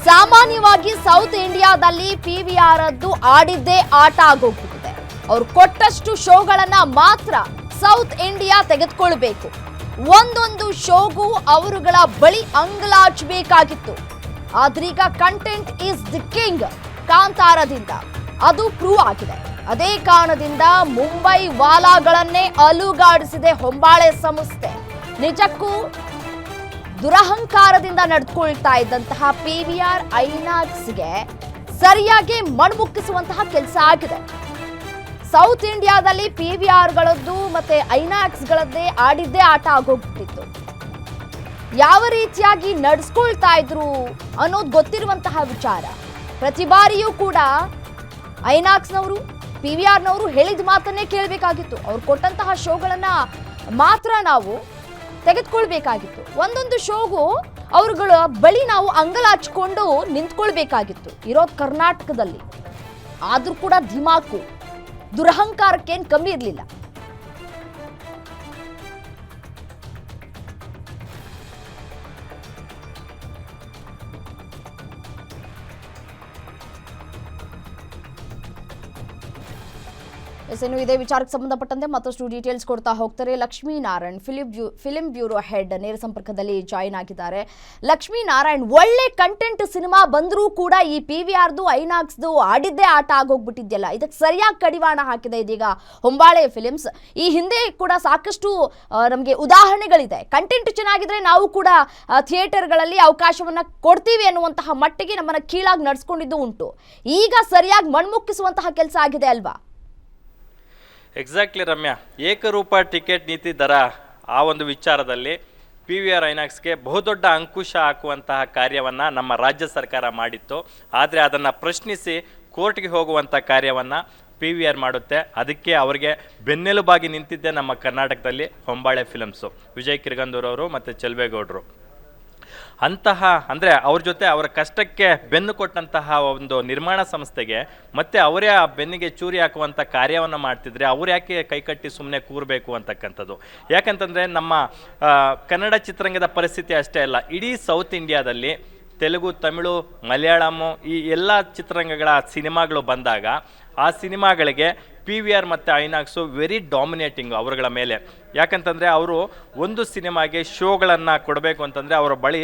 ಸಾಮಾನ್ಯವಾಗಿ ಸೌತ್ ಇಂಡಿಯಾದಲ್ಲಿ ಪಿವಿಆರ್ ಅದ್ದು ಆಡಿದ್ದೇ ಆಟ ಆಗೋಗ್ಬಿಟ್ಟಿದೆ. ಅವ್ರು ಕೊಟ್ಟಷ್ಟು ಶೋಗಳನ್ನ ಮಾತ್ರ ಸೌತ್ ಇಂಡಿಯಾ ತೆಗೆದುಕೊಳ್ಬೇಕು. ಒಂದೊಂದು ಶೋಗೂ ಅವರುಗಳ ಬಳಿ ಅಂಗಲಾಚಬೇಕಾಗಿತ್ತು. ಆದ್ರೀಗ ಕಂಟೆಂಟ್ ಈಸ್ ದಿ ಕಿಂಗ್ ಕಾಂತಾರದಿಂದ ಅದು ಪ್ರೂವ್ ಆಗಿದೆ. ಅದೇ ಕಾರಣದಿಂದ ಮುಂಬೈ ವಾಲಾಗಳನ್ನೇ ಅಲುಗಾಡಿಸಿದೆ ಹೊಂಬಾಳೆ ಸಂಸ್ಥೆ. ನಿಜಕ್ಕೂ ದುರಹಂಕಾರದಿಂದ ನಡೆದುಕೊಳ್ತಾ ಇದ್ದಂತಹ ಪಿವಿಆರ್ ಐನಾಕ್ಸ್ಗೆ ಸರಿಯಾಗಿ ಮಣ್ಮುಕ್ಕಿಸುವಂತಹ ಕೆಲಸ ಆಗಿದೆ. ಸೌತ್ ಇಂಡಿಯಾದಲ್ಲಿ ಪಿವಿಆರ್ಗಳದ್ದು ಮತ್ತೆ ಐನಾಕ್ಸ್ಗಳದ್ದೇ ಆಡಿದ್ದೇ ಆಟ ಆಗೋಗ್ಬಿಟ್ಟಿತ್ತು. ಯಾವ ರೀತಿಯಾಗಿ ನಡೆಸ್ಕೊಳ್ತಾ ಇದ್ರು ಅನ್ನೋದು ಗೊತ್ತಿರುವಂತಹ ವಿಚಾರ. ಪ್ರತಿ ಬಾರಿಯೂ ಕೂಡ ಐನಾಕ್ಸ್ನವರು ಪಿವಿಆರ್ನವರು ಹೇಳಿದ ಮಾತನ್ನೇ ಕೇಳಬೇಕಾಗಿತ್ತು. ಅವ್ರು ಕೊಟ್ಟಂತಹ ಶೋಗಳನ್ನ ಮಾತ್ರ ನಾವು ತೆಗೆದುಕೊಳ್ಬೇಕಾಗಿತ್ತು. ಒಂದೊಂದು ಶೋಗೂ ಅವ್ರುಗಳ ಬಳಿ ನಾವು ಅಂಗಲಾಚಿಕೊಂಡು ನಿಂತ್ಕೊಳ್ಬೇಕಾಗಿತ್ತು. ಇರೋದು ಕರ್ನಾಟಕದಲ್ಲಿ, ಆದ್ರೂ ಕೂಡ ಧಿಮಾಕು ದುರಹಂಕಾರಕ್ಕೇನು ಕಮ್ಮಿ ಇರಲಿಲ್ಲ. ಇನ್ನು ಇದೇ ವಿಚಾರಕ್ಕೆ ಸಂಬಂಧಪಟ್ಟಂತೆ ಮತ್ತಷ್ಟು ಡೀಟೇಲ್ಸ್ ಕೊಡ್ತಾ ಹೋಗ್ತಾರೆ ಲಕ್ಷ್ಮೀನಾರಾಯಣ್, ಫಿಲಿಂ ಬ್ಯೂರೋ ಹೆಡ್ ನೇರ ಸಂಪರ್ಕದಲ್ಲಿ ಜಾಯಿನ್ ಆಗಿದ್ದಾರೆ. ಲಕ್ಷ್ಮೀನಾರಾಯಣ್, ಒಳ್ಳೆ ಕಂಟೆಂಟ್ ಸಿನಿಮಾ ಬಂದರೂ ಕೂಡ ಈ ಪಿವಿಆರ್ದು ಐನಾಕ್ಸ್ದು ಆಡಿದ್ದೇ ಆಟ ಆಗೋಗ್ಬಿಟ್ಟಿದ್ಯಲ್ಲ, ಇದಕ್ಕೆ ಸರಿಯಾಗಿ ಕಡಿವಾಣ ಹಾಕಿದೆ ಇದೀಗ ಹೊಂಬಾಳೆ ಫಿಲಿಮ್ಸ್. ಈ ಹಿಂದೆ ಕೂಡ ಸಾಕಷ್ಟು ನಮಗೆ ಉದಾಹರಣೆಗಳಿದೆ. ಕಂಟೆಂಟ್ ಚೆನ್ನಾಗಿದ್ರೆ ನಾವು ಕೂಡ ಥಿಯೇಟರ್ಗಳಲ್ಲಿ ಅವಕಾಶವನ್ನ ಕೊಡ್ತೀವಿ ಅನ್ನುವಂತಹ ಮಟ್ಟಿಗೆ ನಮ್ಮನ್ನ ಕೀಳಾಗಿ ನಡೆಸ್ಕೊಂಡಿದ್ದು ಉಂಟು. ಈಗ ಸರಿಯಾಗಿ ಮಣ್ಮುಕ್ಕಿಸುವಂತಹ ಕೆಲಸ ಆಗಿದೆ ಅಲ್ವಾ? ಎಕ್ಸಾಕ್ಟ್ಲಿ ರಮ್ಯಾ, ಏಕರೂಪ ಟಿಕೆಟ್ ನೀತಿ ದರ ಆ ಒಂದು ವಿಚಾರದಲ್ಲಿ ಪಿವಿಆರ್ ಐನಾಕ್ಸ್ಗೆ ಬಹುದೊಡ್ಡ ಅಂಕುಶ ಹಾಕುವಂತಹ ಕಾರ್ಯವನ್ನು ನಮ್ಮ ರಾಜ್ಯ ಸರ್ಕಾರ ಮಾಡಿತ್ತು. ಆದರೆ ಅದನ್ನು ಪ್ರಶ್ನಿಸಿ ಕೋರ್ಟ್ಗೆ ಹೋಗುವಂಥ ಕಾರ್ಯವನ್ನು ಪಿವಿಆರ್ ಮಾಡುತ್ತೆ. ಅದಕ್ಕೆ ಅವರಿಗೆ ಬೆನ್ನೆಲುಬಾಗಿ ನಿಂತಿದ್ದೆ ನಮ್ಮ ಕರ್ನಾಟಕದಲ್ಲಿ ಹೊಂಬಾಳೆ ಫಿಲಮ್ಸು, ವಿಜಯ್ ಕಿರ್ಗಂದೂರ್ ಅವರು ಮತ್ತು ಚೆಲ್ವೇಗೌಡರು. ಅಂತಹ ಅಂದರೆ ಅವ್ರ ಜೊತೆ ಅವರ ಕಷ್ಟಕ್ಕೆ ಬೆನ್ನು ಕೊಟ್ಟಂತಹ ಒಂದು ನಿರ್ಮಾಣ ಸಂಸ್ಥೆಗೆ ಮತ್ತೆ ಅವರೇ ಆ ಬೆನ್ನಿಗೆ ಚೂರಿ ಹಾಕುವಂಥ ಕಾರ್ಯವನ್ನು ಮಾಡ್ತಿದ್ರೆ ಅವ್ರು ಯಾಕೆ ಕೈಕಟ್ಟಿ ಸುಮ್ಮನೆ ಕೂರಬೇಕು ಅಂತಕ್ಕಂಥದ್ದು. ಯಾಕಂತಂದರೆ ನಮ್ಮ ಕನ್ನಡ ಚಿತ್ರರಂಗದ ಪರಿಸ್ಥಿತಿ ಅಷ್ಟೇ ಅಲ್ಲ, ಇಡೀ ಸೌತ್ ಇಂಡಿಯಾದಲ್ಲಿ ತೆಲುಗು, ತಮಿಳು, ಮಲಯಾಳಮು ಈ ಎಲ್ಲ ಚಿತ್ರರಂಗಗಳ ಸಿನಿಮಾಗಳು ಬಂದಾಗ ಆ ಸಿನಿಮಾಗಳಿಗೆ ಪಿವಿಆರ್ ಮತ್ತು ಐನಾಕ್ಸು ವೆರಿ ಡಾಮಿನೇಟಿಂಗು ಅವರುಗಳ ಮೇಲೆ. ಯಾಕಂತಂದರೆ ಅವರು ಒಂದು ಸಿನಿಮಾಗೆ ಶೋಗಳನ್ನು ಕೊಡಬೇಕು ಅಂತಂದರೆ ಅವರ ಬಳಿ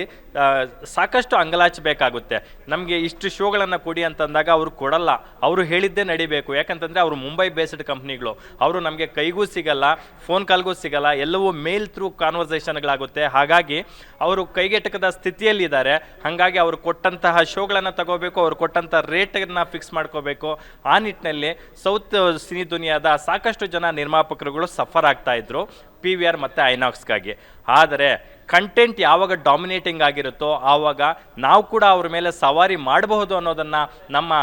ಸಾಕಷ್ಟು ಅಂಗಲಾಚಬೇಕಾಗುತ್ತೆ. ನಮಗೆ ಇಷ್ಟು ಶೋಗಳನ್ನು ಕೊಡಿ ಅಂತಂದಾಗ ಅವರು ಕೊಡಲ್ಲ, ಅವರು ಹೇಳಿದ್ದೇ ನಡಿಬೇಕು. ಯಾಕಂತಂದರೆ ಅವರು ಮುಂಬೈ ಬೇಸ್ಡ್ ಕಂಪ್ನಿಗಳು, ಅವರು ನಮಗೆ ಕೈಗೂ ಸಿಗಲ್ಲ, ಫೋನ್ ಕಾಲ್ಗೂ ಸಿಗಲ್ಲ, ಎಲ್ಲವೂ ಮೇಲ್ ಥ್ರೂ ಕಾನ್ವರ್ಸೇಷನ್ಗಳಾಗುತ್ತೆ. ಹಾಗಾಗಿ ಅವರು ಕೈಗೆಟಕದ ಸ್ಥಿತಿಯಲ್ಲಿದ್ದಾರೆ. ಹಾಗಾಗಿ ಅವರು ಕೊಟ್ಟಂತಹ ಶೋಗಳನ್ನು ತಗೋಬೇಕು, ಅವರು ಕೊಟ್ಟಂಥ ರೇಟನ್ನು ಫಿಕ್ಸ್ ಮಾಡ್ಕೋಬೇಕು. ಆ ನಿಟ್ಟಿನಲ್ಲಿ ಸೌತ್ ಸಿನಿ ದುನಿಯಾದ ಸಾಕಷ್ಟು ಜನ ನಿರ್ಮಾಪಕರುಗಳು ಸಫರ್ ಆಗ್ತಾ ಇದ್ರು ಪಿವಿಆರ್ ಮತ್ತು ಐನಾಕ್ಸ್ಗಾಗಿ. ಆದರೆ ಕಂಟೆಂಟ್ ಯಾವಾಗ ಡಾಮಿನೇಟಿಂಗ್ ಆಗಿರುತ್ತೋ ಆವಾಗ ನಾವು ಕೂಡ ಅವ್ರ ಮೇಲೆ ಸವಾರಿ ಮಾಡಬಹುದು ಅನ್ನೋದನ್ನು ನಮ್ಮ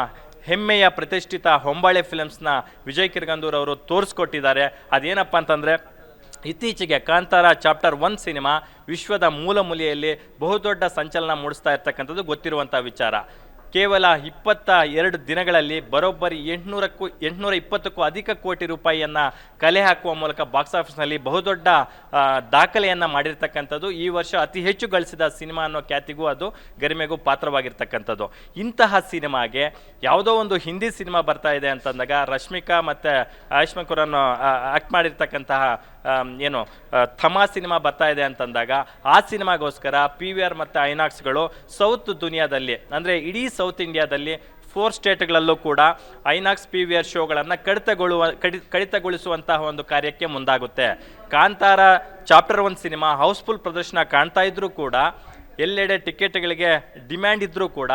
ಹೆಮ್ಮೆಯ ಪ್ರತಿಷ್ಠಿತ ಹೊಂಬಾಳೆ ಫಿಲಮ್ಸ್ನ ವಿಜಯ್ ಕಿರ್ಗಂದೂರ್ ಅವರು ತೋರಿಸ್ಕೊಟ್ಟಿದ್ದಾರೆ. ಅದೇನಪ್ಪ ಅಂತಂದರೆ, ಇತ್ತೀಚೆಗೆ ಕಾಂತಾರ ಚಾಪ್ಟರ್ 1 ಸಿನಿಮಾ ವಿಶ್ವದ ಮೂಲ ಮೂಲೆಯಲ್ಲಿ ಬಹುದೊಡ್ಡ ಸಂಚಲನ ಮೂಡಿಸ್ತಾ ಇರ್ತಕ್ಕಂಥದ್ದು ಗೊತ್ತಿರುವಂಥ ವಿಚಾರ. ಕೇವಲ 22 ದಿನಗಳಲ್ಲಿ ಬರೋಬ್ಬರಿ 820ಕ್ಕೂ ಅಧಿಕ ಕೋಟಿ ರೂಪಾಯಿಯನ್ನು ಕಲೆ ಹಾಕುವ ಮೂಲಕ ಬಾಕ್ಸ್ ಆಫೀಸ್ನಲ್ಲಿ ಬಹುದೊಡ್ಡ ದಾಖಲೆಯನ್ನು ಮಾಡಿರ್ತಕ್ಕಂಥದ್ದು. ಈ ವರ್ಷ ಅತಿ ಹೆಚ್ಚು ಗಳಿಸಿದ ಸಿನಿಮಾ ಅನ್ನೋ ಖ್ಯಾತಿಗೂ ಅದು ಗರಿಮೆಗೂ ಪಾತ್ರವಾಗಿರ್ತಕ್ಕಂಥದ್ದು. ಇಂತಹ ಸಿನಿಮಾಗೆ ಯಾವುದೋ ಒಂದು ಹಿಂದಿ ಸಿನಿಮಾ ಬರ್ತಾ ಇದೆ ಅಂತಂದಾಗ, ರಶ್ಮಿಕಾ ಮತ್ತು ಆಯುಷ್ಮಾನ್ ಖುರಾನ ಆ್ಯಕ್ಟ್ ಮಾಡಿರ್ತಕ್ಕಂತಹ ಥಮಾ ಸಿನಿಮಾ ಬರ್ತಾ ಇದೆ ಅಂತಂದಾಗ ಆ ಸಿನಿಮಾಗೋಸ್ಕರ ಪಿವಿಆರ್ ಮತ್ತು ಐನಾಕ್ಸ್ಗಳು ಸೌತ್ ದುನಿಯಾದಲ್ಲಿ ಅಂದರೆ ಇಡೀ ಸೌತ್ ಇಂಡಿಯಾದಲ್ಲಿ 4 ಸ್ಟೇಟ್ಗಳಲ್ಲೂ ಕೂಡ ಐನಾಕ್ಸ್ ಪಿವಿಆರ್ ಶೋಗಳನ್ನು ಕಡಿತಗೊಳಿಸುವಂತಹ ಒಂದು ಕಾರ್ಯಕ್ಕೆ ಮುಂದಾಗುತ್ತೆ. ಕಾಂತಾರ ಚಾಪ್ಟರ್ 1 ಸಿನಿಮಾ ಹೌಸ್ಫುಲ್ ಪ್ರದರ್ಶನ ಕಾಣ್ತಾ ಇದ್ರೂ ಕೂಡ, ಎಲ್ಲೆಡೆ ಟಿಕೆಟ್ಗಳಿಗೆ ಡಿಮ್ಯಾಂಡ್ ಇದ್ದರೂ ಕೂಡ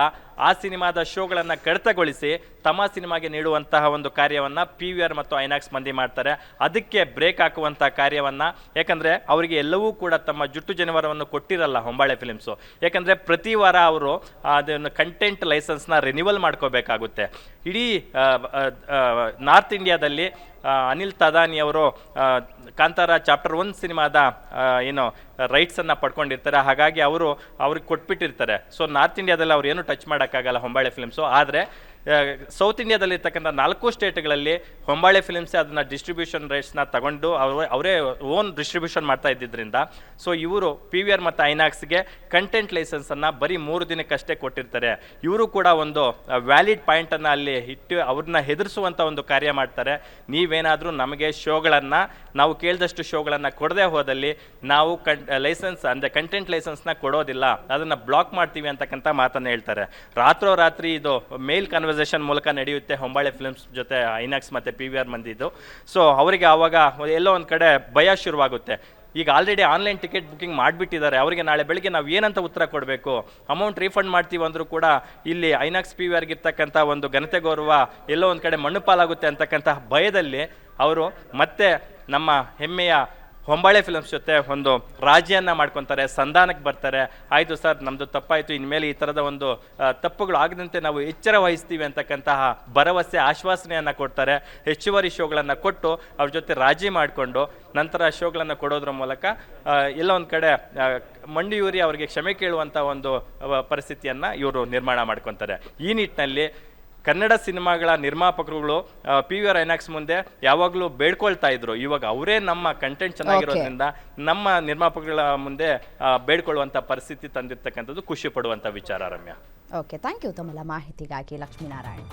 ಆ ಸಿನಿಮಾದ ಶೋಗಳನ್ನು ಕಡಿತಗೊಳಿಸಿ ತಮ್ಮ ಸಿನಿಮಾಗೆ ನೀಡುವಂತಹ ಒಂದು ಕಾರ್ಯವನ್ನು ಪಿವಿಆರ್ ಮತ್ತು ಐನಾಕ್ಸ್ ಮಂದಿ ಮಾಡ್ತಾರೆ. ಅದಕ್ಕೆ ಬ್ರೇಕ್ ಹಾಕುವಂಥ ಕಾರ್ಯವನ್ನು, ಯಾಕಂದರೆ ಅವರಿಗೆ ಎಲ್ಲವೂ ಕೂಡ ತಮ್ಮ ಜುಟ್ಟು ಜನವರವನ್ನು ಕೊಟ್ಟಿರಲ್ಲ ಹೊಂಬಾಳೆ ಫಿಲಿಮ್ಸು. ಯಾಕಂದರೆ ಪ್ರತಿ ವಾರ ಅವರು ಅದನ್ನು ಕಂಟೆಂಟ್ ಲೈಸೆನ್ಸ್ನ ರಿನಿವಲ್ ಮಾಡ್ಕೋಬೇಕಾಗುತ್ತೆ. ಇಡೀ ನಾರ್ತ್ ಇಂಡಿಯಾದಲ್ಲಿ ಅನಿಲ್ ತದಾನಿ ಅವರು ಕಾಂತಾರ ಚಾಪ್ಟರ್ 1 ಸಿನಿಮಾದ ರೈಟ್ಸನ್ನು ಪಡ್ಕೊಂಡಿರ್ತಾರೆ. ಹಾಗಾಗಿ ಅವ್ರಿಗೆ ಕೊಟ್ಬಿಟ್ಟಿರ್ತಾರೆ. ಸೊ ನಾರ್ತ್ ಇಂಡಿಯಾದಲ್ಲಿ ಅವ್ರು ಏನು ಟಚ್ ಮಾಡೋಕ್ಕಾಗಲ್ಲ ಹೊಂಬಾಳೆ ಫಿಲ್ಮ್ಸು. ಆದರೆ ಸೌತ್ ಇಂಡಿಯಾದಲ್ಲಿರ್ತಕ್ಕಂಥ 4 ಸ್ಟೇಟ್ಗಳಲ್ಲಿ ಹೊಂಬಾಳೆ ಫಿಲ್ಮ್ಸೇ ಅದನ್ನು ಡಿಸ್ಟ್ರಿಬ್ಯೂಷನ್ ರೈಟ್ಸ್ನ ತಗೊಂಡು ಅವರೇ ಓನ್ ಡಿಸ್ಟ್ರಿಬ್ಯೂಷನ್ ಮಾಡ್ತಾ ಇದ್ದಿದ್ದರಿಂದ ಸೊ ಇವರು PVR ಮತ್ತು ಐನಾಕ್ಸ್ಗೆ ಕಂಟೆಂಟ್ ಲೈಸೆನ್ಸನ್ನು ಬರೀ 3 ದಿನಕ್ಕಷ್ಟೇ ಕೊಟ್ಟಿರ್ತಾರೆ. ಇವರು ಕೂಡ ಒಂದು ವ್ಯಾಲಿಡ್ ಪಾಯಿಂಟನ್ನು ಅಲ್ಲಿ ಇಟ್ಟು ಅವ್ರನ್ನ ಹೆದರಿಸುವಂಥ ಒಂದು ಕಾರ್ಯ ಮಾಡ್ತಾರೆ. ನೀವೇನಾದರೂ ನಮಗೆ ಶೋಗಳನ್ನು ನಾವು ಕೇಳಿದಷ್ಟು ಶೋಗಳನ್ನು ಕೊಡದೆ ಹೋದಲ್ಲಿ ನಾವು ಲೈಸೆನ್ಸ್ ಅಂದರೆ ಕಂಟೆಂಟ್ ಲೈಸೆನ್ಸ್ನ ಕೊಡೋದಿಲ್ಲ, ಅದನ್ನು ಬ್ಲಾಕ್ ಮಾಡ್ತೀವಿ ಅಂತಕ್ಕಂಥ ಮಾತನ್ನು ಹೇಳ್ತಾರೆ. ರಾತ್ರೋರಾತ್ರಿ ಇದು ಮೇಲ್ ಕನ್ವರ್ಸೇಷನ್ ಮೂಲಕ ನಡೆಯುತ್ತೆ ಹೊಂಬಾಳೆ ಫಿಲ್ಮ್ಸ್ ಜೊತೆ ಐನಾಕ್ಸ್ ಮತ್ತು PVR ಮಂದಿದ್ದು. ಸೊ ಅವರಿಗೆ ಆವಾಗ ಎಲ್ಲೋ ಒಂದು ಕಡೆ ಭಯ ಶುರುವಾಗುತ್ತೆ. ಈಗ ಆಲ್ರೆಡಿ ಆನ್ಲೈನ್ ಟಿಕೆಟ್ ಬುಕಿಂಗ್ ಮಾಡಿಬಿಟ್ಟಿದ್ದಾರೆ, ಅವರಿಗೆ ನಾಳೆ ಬೆಳಗ್ಗೆ ನಾವು ಏನಂತ ಉತ್ತರ ಕೊಡಬೇಕು, ಅಮೌಂಟ್ ರೀಫಂಡ್ ಮಾಡ್ತೀವಿ ಅಂದರೂ ಕೂಡ ಇಲ್ಲಿ ಐನಾಕ್ಸ್ PVRಗೆ ಇರ್ತಕ್ಕಂಥ ಒಂದು ಘನತೆ ಗೌರವ ಎಲ್ಲೋ ಒಂದು ಕಡೆ ಮಣ್ಣು ಪಾಲಾಗುತ್ತೆ ಅಂತಕ್ಕಂಥ ಭಯದಲ್ಲಿ ಅವರು ಮತ್ತೆ ನಮ್ಮ ಹೆಮ್ಮೆಯ ಹೊಂಬಾಳೆ ಫಿಲ್ಮ್ಸ್ ಜೊತೆ ಒಂದು ರಾಜಿಯನ್ನು ಮಾಡ್ಕೊತಾರೆ, ಸಂಧಾನಕ್ಕೆ ಬರ್ತಾರೆ. ಆಯಿತು ಸರ್, ನಮ್ಮದು ತಪ್ಪಾಯಿತು, ಇನ್ಮೇಲೆ ಈ ಥರದ ಒಂದು ತಪ್ಪುಗಳು ಆಗದಂತೆ ನಾವು ಎಚ್ಚರ ವಹಿಸ್ತೀವಿ ಅಂತಕ್ಕಂತಹ ಭರವಸೆ ಆಶ್ವಾಸನೆಯನ್ನು ಕೊಡ್ತಾರೆ. ಹೆಚ್ಚುವರಿ ಶೋಗಳನ್ನು ಕೊಟ್ಟು ಅವ್ರ ಜೊತೆ ರಾಜಿ ಮಾಡಿಕೊಂಡು ನಂತರ ಶೋಗಳನ್ನು ಕೊಡೋದ್ರ ಮೂಲಕ ಎಲ್ಲ ಒಂದು ಕಡೆ ಮಂಡಿಯೂರಿ ಅವರಿಗೆ ಕ್ಷಮೆ ಕೇಳುವಂಥ ಒಂದು ಪರಿಸ್ಥಿತಿಯನ್ನು ಇವರು ನಿರ್ಮಾಣ ಮಾಡ್ಕೊತಾರೆ. ಈ ನಿಟ್ಟಿನಲ್ಲಿ ಕನ್ನಡ ಸಿನಿಮಾಗಳ ನಿರ್ಮಾಪಕರುಗಳು PVR ಐನಾಕ್ಸ್ ಮುಂದೆ ಯಾವಾಗಲೂ ಬೇಡ್ಕೊಳ್ತಾ ಇದ್ರು. ಇವಾಗ ಅವರೇ ನಮ್ಮ ಕಂಟೆಂಟ್ ಚೆನ್ನಾಗಿರೋದ್ರಿಂದ ನಮ್ಮ ನಿರ್ಮಾಪಕಗಳ ಮುಂದೆ ಬೇಡ್ಕೊಳ್ಳುವಂಥ ಪರಿಸ್ಥಿತಿ ತಂದಿರ್ತಕ್ಕಂಥದ್ದು ಖುಷಿ ಪಡುವಂಥ ವಿಚಾರ. ರಮ್ಯಾ, ಓಕೆ, ಥ್ಯಾಂಕ್ ಯು ತಮ್ಮೆಲ್ಲ ಮಾಹಿತಿಗಾಗಿ ಲಕ್ಷ್ಮೀನಾರಾಯಣ್.